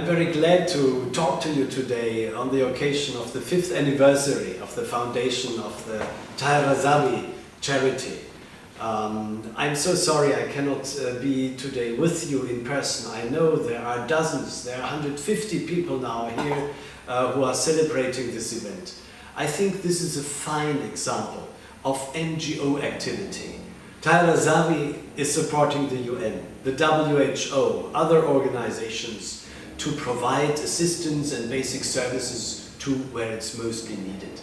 very glad to talk to you today on the occasion of the 5th anniversary of the foundation of the Zawi charity. I'm so sorry I cannot be today with you in person. I know there are dozens, there are 150 people now here who are celebrating this event. I think this is a fine example of NGO activity. Zawi is supporting the UN, the WHO, other organizations to provide assistance and basic services to where it's mostly needed.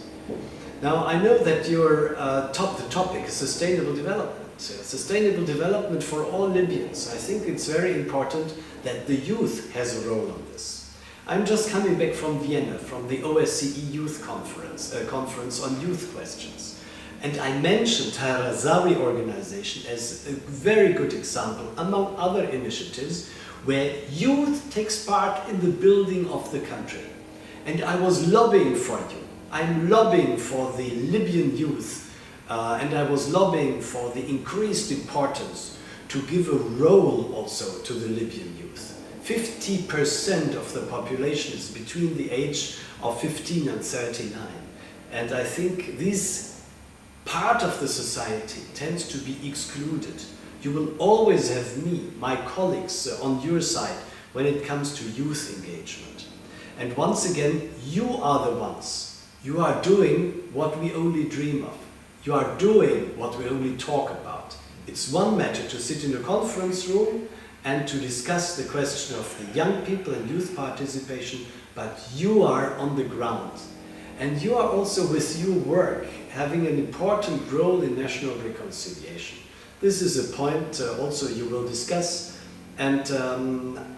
Now, I know that the topic is sustainable development. Sustainable development for all Libyans. I think it's very important that the youth has a role on this. I'm just coming back from Vienna, from the OSCE Youth Conference, conference on youth questions. And I mentioned Zawi organization as a very good example, among other initiatives, where youth takes part in the building of the country. And I was lobbying for you. I'm lobbying for the Libyan youth, and I was lobbying for the increased importance to give a role also to the Libyan youth. 50% of the population is between the age of 15 and 39. And I think this part of the society tends to be excluded. You will always have me, my colleagues on your side when it comes to youth engagement. And once again, you are the ones. You are doing what we only dream of. You are doing what we only talk about. It's one matter to sit in a conference room and to discuss the question of the young people and youth participation, but you are on the ground. And you are also, with your work, having an important role in national reconciliation. This is a point also you will discuss, and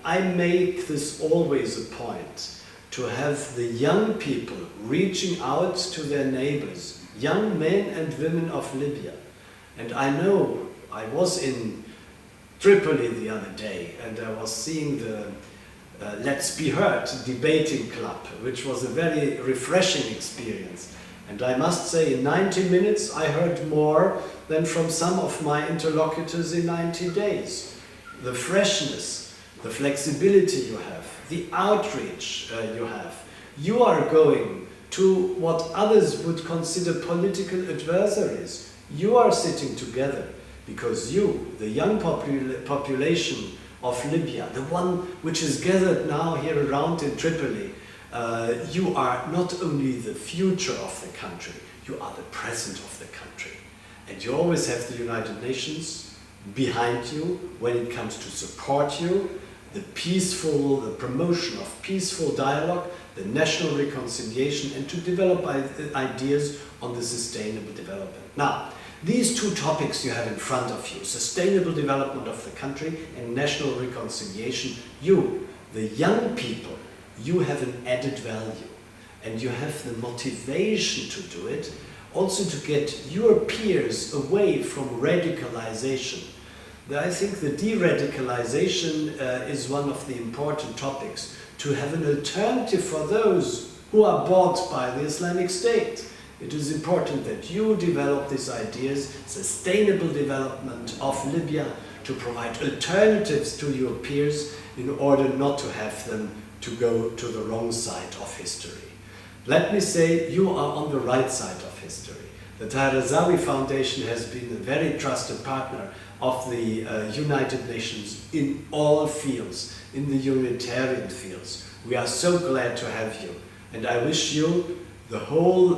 I make this always a point to have the young people reaching out to their neighbors, young men and women of Libya. And I know I was in Tripoli the other day, and I was seeing the Let's Be Heard debating club, which was a very refreshing experience. And I must say, in 90 minutes I heard more than from some of my interlocutors in 90 days. The freshness, the flexibility you have, the outreach you have. You are going to what others would consider political adversaries. You are sitting together because you, the young population of Libya, the one which is gathered now here around in Tripoli, you are not only the future of the country, you are the present of the country. And you always have the United Nations behind you when it comes to support you, the promotion of peaceful dialogue, the national reconciliation, and to develop ideas on the sustainable development. Now, these two topics you have in front of you, sustainable development of the country and national reconciliation, you, the young people, you have an added value, and you have the motivation to do it, also to get your peers away from radicalization. I think the de-radicalization is one of the important topics, to have an alternative for those who are bought by the Islamic State. It is important that you develop these ideas, sustainable development of Libya, to provide alternatives to your peers in order not to have them to go to the wrong side of history. Let me say, you are on the right side of history. The Zawi Foundation has been a very trusted partner of the United Nations in all fields, in the humanitarian fields. We are so glad to have you, and I wish you the whole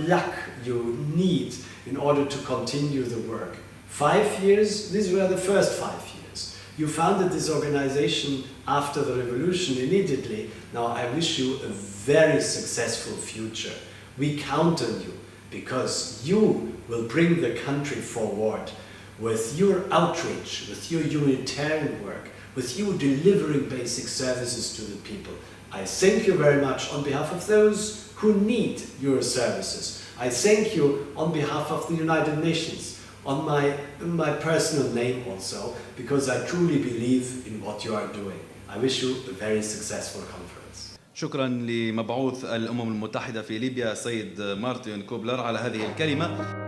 luck you need in order to continue the work. 5 years, these were the first 5 years. You founded this organization after the revolution immediately. Now I wish you a very successful future. We count on you, because you will bring the country forward with your outreach, with your humanitarian work, with you delivering basic services to the people. I thank you very much on behalf of those who need your services. I thank you on behalf of the United Nations, on my personal name also, because I truly believe in what you are doing. I wish you a very successful conference. شكرا لمبعوث الأمم المتحدة في ليبيا سيد مارتن كوبلر على هذه الكلمة.